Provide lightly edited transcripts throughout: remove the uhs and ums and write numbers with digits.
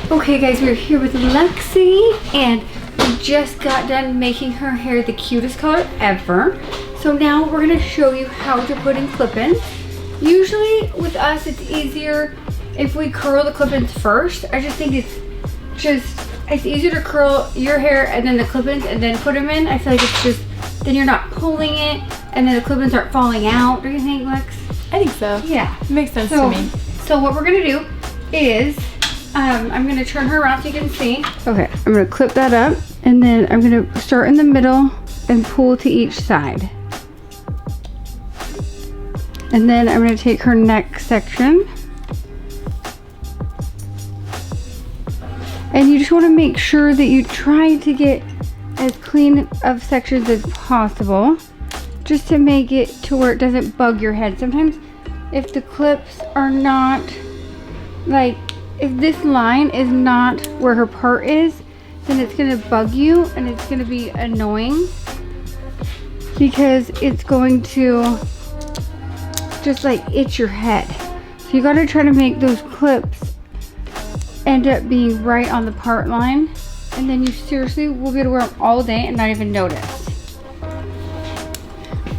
Okay guys, we're here with Lexi and we just got done making her hair the cutest color ever. So now we're gonna show you how to put in clip-ins. Usually with us it's easier if we curl the clip-ins first. I just think it's easier to curl your hair and then the clip-ins and then put them in. I feel like it's just, then you're not pulling it and then the clip-ins aren't falling out. Do you think, Lex? I think so. Yeah. It makes sense to me. So what we're gonna do is, I'm gonna turn her around so you can see. Okay, I'm gonna clip that up and then I'm gonna start in the middle and pull to each side. And then I'm gonna take her neck section. And you just wanna make sure that you try to get as clean of sections as possible, just to make it to where it doesn't bug your head. Sometimes if the clips are not, like, if this line is not where her part is, then it's gonna bug you and it's gonna be annoying because it's going to just like itch your head. So you gotta try to make those clips end up being right on the part line, and then you seriously will be able to wear them all day and not even notice.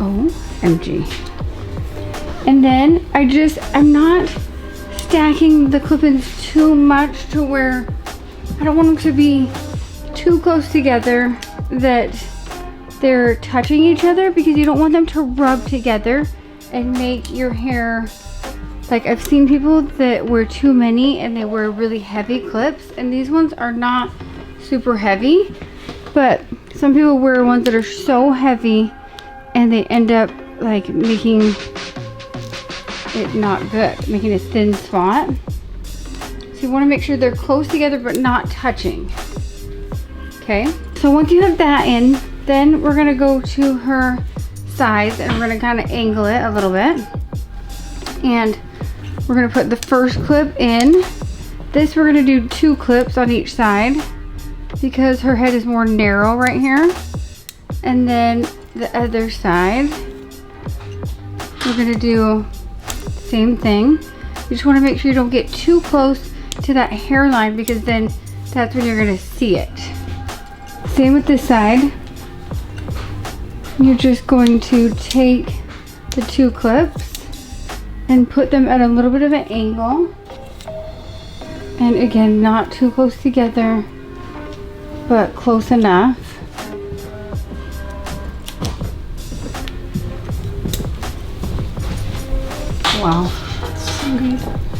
OMG. And then I'm not stacking the clip-ins too much to where I don't want them to be too close together that they're touching each other, because you don't want them to rub together and make your hair, like I've seen people that wear too many and they wear really heavy clips, and these ones are not super heavy, but some people wear ones that are so heavy and they end up like making it not good, making a thin spot. So you want to make sure they're close together but not touching. Okay, so once you have that in, then we're gonna go to her sides and we're gonna kind of angle it a little bit, and we're gonna put the first clip in. This we're gonna do 2 clips on each side because her head is more narrow right here. And then the other side we're gonna do same thing. You just want to make sure you don't get too close to that hairline, because then that's when you're gonna see it. Same with this side. You're just going to take the 2 clips and put them at a little bit of an angle. And again, not too close together, but close enough. Wow.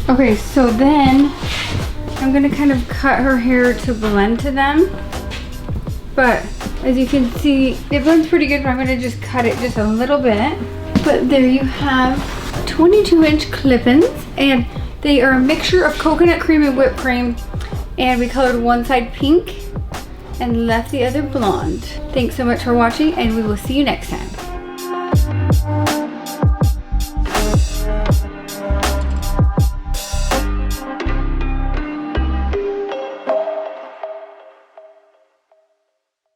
Okay, so then I'm gonna kind of cut her hair to blend to them. But as you can see, it blends pretty good, but I'm gonna just cut it just a little bit. But there you have 22-inch clip-ins, and they are a mixture of coconut cream and whipped cream. And we colored one side pink and left the other blonde. Thanks so much for watching, and we will see you next time.